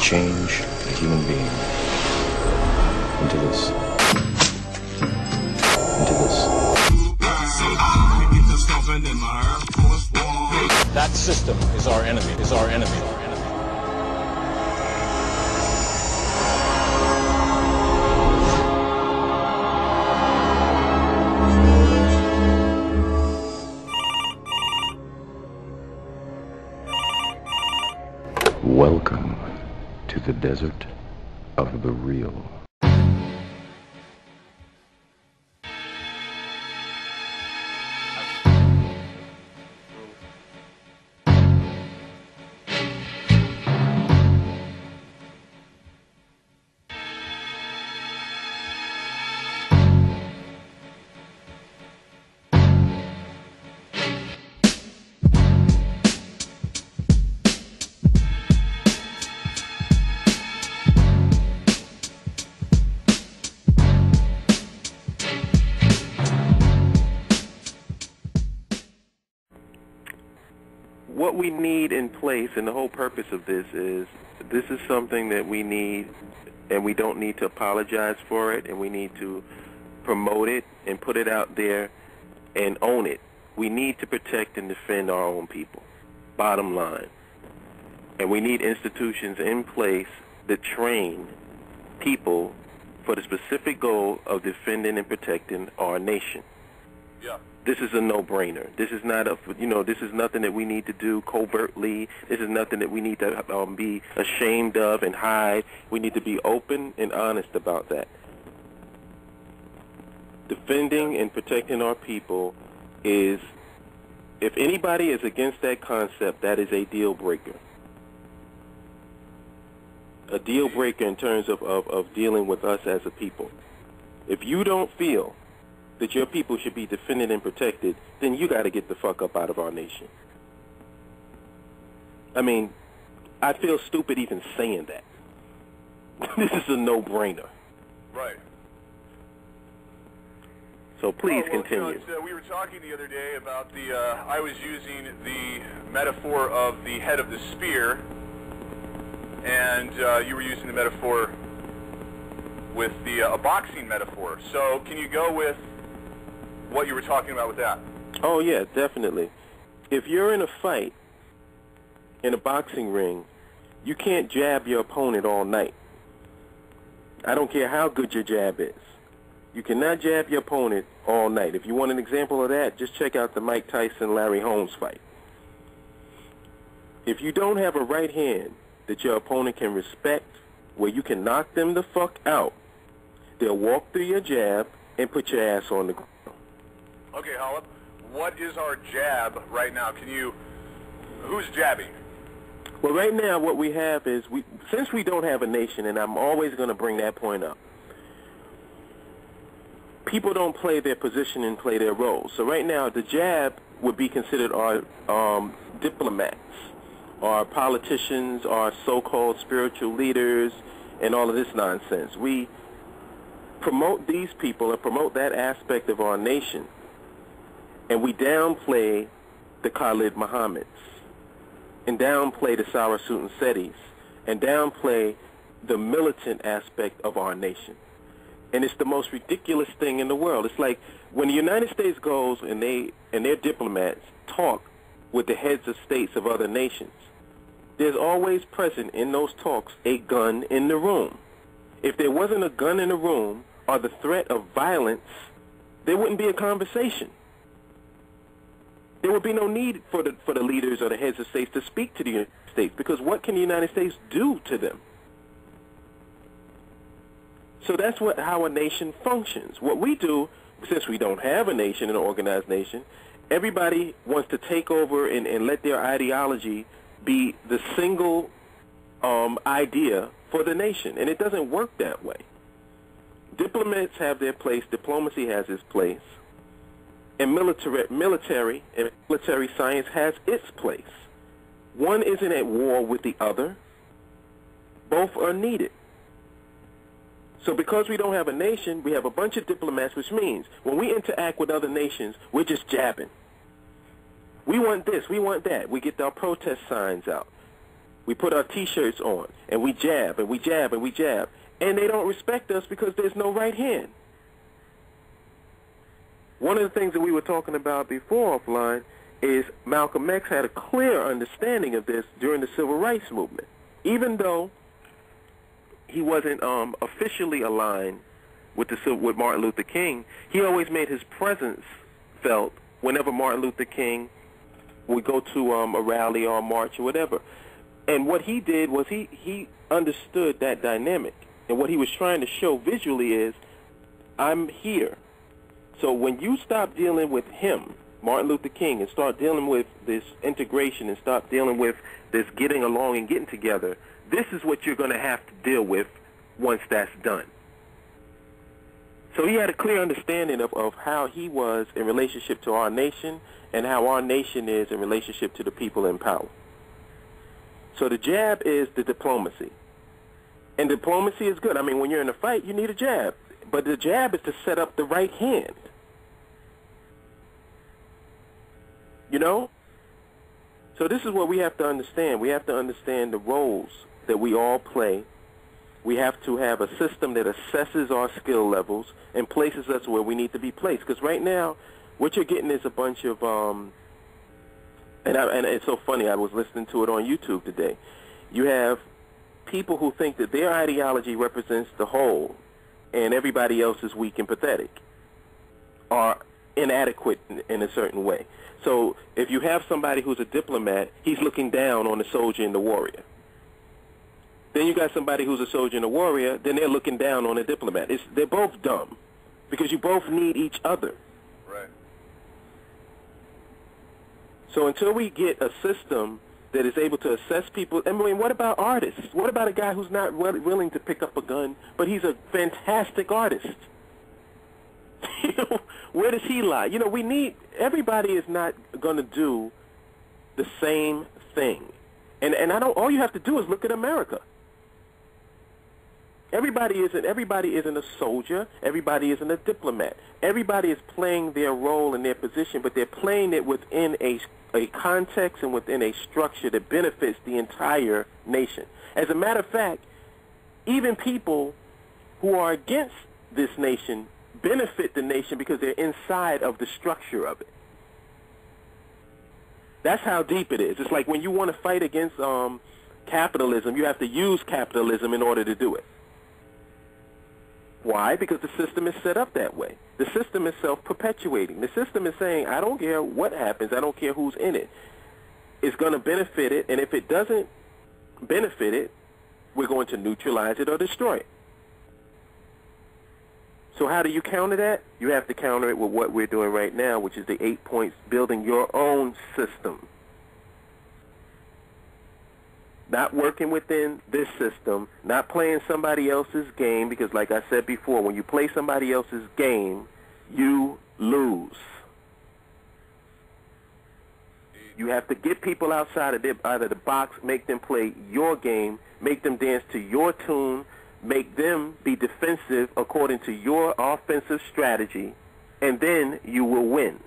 change a human being into this. That system is our enemy, Welcome to the desert of the real. What we need in place, and the whole purpose of this is something that we need, and we don't need to apologize for it, and we need to promote it and put it out there and own it. We need to protect and defend our own people, bottom line. And we need institutions in place that train people for the specific goal of defending and protecting our nation. Yeah. This is a no-brainer. This is not this is nothing that we need to do covertly. This is nothing that we need to be ashamed of and hide. We need to be open and honest about that. Defending and protecting our people is, if anybody is against that concept, that is a deal breaker. A deal breaker in terms of dealing with us as a people. If you don't feel that your people should be defended and protected, then you got to get the fuck up out of our nation. I mean, I feel stupid even saying that. This is a no-brainer. Right. So please continue. We were talking the other day about I was using the metaphor of the head of the spear, and you were using the metaphor with a boxing metaphor. So can you go with what you were talking about with that? Oh, yeah, definitely. If you're in a fight, in a boxing ring, you can't jab your opponent all night. I don't care how good your jab is. You cannot jab your opponent all night. If you want an example of that, just check out the Mike Tyson-Larry Holmes fight. If you don't have a right hand that your opponent can respect, where you can knock them the fuck out, they'll walk through your jab and put your ass on the ground. Okay, Holip, what is our jab right now? Who's jabbing? Well, right now what we have is, since we don't have a nation, and I'm always going to bring that point up, people don't play their position and play their role. So right now the jab would be considered our diplomats, our politicians, our so-called spiritual leaders, and all of this nonsense. We promote these people and promote that aspect of our nation, and we downplay the Khalid Muhammads, and downplay the Sarasut Setis, and downplay the militant aspect of our nation. And it's the most ridiculous thing in the world. It's like when the United States goes and their diplomats talk with the heads of states of other nations, there's always present in those talks a gun in the room. If there wasn't a gun in the room or the threat of violence, there wouldn't be a conversation. There would be no need for the leaders or the heads of states to speak to the United States, because what can the United States do to them? So that's how a nation functions. What we do, since we don't have a nation, an organized nation, everybody wants to take over and let their ideology be the single idea for the nation, and it doesn't work that way. Diplomats have their place, diplomacy has its place, and military science has its place. One isn't at war with the other. Both are needed. So because we don't have a nation, we have a bunch of diplomats, which means when we interact with other nations, we're just jabbing. We want this, we want that. We get our protest signs out. We put our T-shirts on, and we jab, and we jab, and we jab. And they don't respect us because there's no right hand. One of the things that we were talking about before offline is Malcolm X had a clear understanding of this during the Civil Rights Movement. Even though he wasn't officially aligned with Martin Luther King, he always made his presence felt whenever Martin Luther King would go to a rally or a march or whatever. And what he did was he understood that dynamic. And what he was trying to show visually is, I'm here. So when you stop dealing with him, Martin Luther King, and start dealing with this integration and stop dealing with this getting along and getting together, this is what you're going to have to deal with once that's done. So he had a clear understanding of how he was in relationship to our nation and how our nation is in relationship to the people in power. So the jab is the diplomacy. And diplomacy is good. I mean, when you're in a fight, you need a jab. But the jab is to set up the right hand. You know? So this is what we have to understand. We have to understand the roles that we all play. We have to have a system that assesses our skill levels and places us where we need to be placed. Because right now, what you're getting is a bunch of, and it's so funny, I was listening to it on YouTube today. You have people who think that their ideology represents the whole and everybody else is weak and pathetic or inadequate in a certain way. So if you have somebody who's a diplomat, he's looking down on the soldier and the warrior. Then you got somebody who's a soldier and a warrior, then they're looking down on a diplomat. They're both dumb because you both need each other. Right. So until we get a system that is able to assess people, I mean, what about artists? What about a guy who's not willing to pick up a gun, but he's a fantastic artist? You know, where does he lie? You know, we need, everybody is not going to do the same thing. And all you have to do is look at America. Everybody isn't a soldier. Everybody isn't a diplomat. Everybody is playing their role in their position, but they're playing it within a context and within a structure that benefits the entire nation. As a matter of fact, even people who are against this nation benefit the nation because they're inside of the structure of it. That's how deep it is. It's like when you want to fight against capitalism, you have to use capitalism in order to do it. Why? Because the system is set up that way. The system is self-perpetuating. The system is saying, I don't care what happens. I don't care who's in it. It's going to benefit it, and if it doesn't benefit it, we're going to neutralize it or destroy it. So how do you counter that? You have to counter it with what we're doing right now, which is the 8 points, building your own system. Not working within this system, not playing somebody else's game, because like I said before, when you play somebody else's game, you lose. You have to get people outside of out of the box, make them play your game, make them dance to your tune, make them be defensive according to your offensive strategy, and then you will win.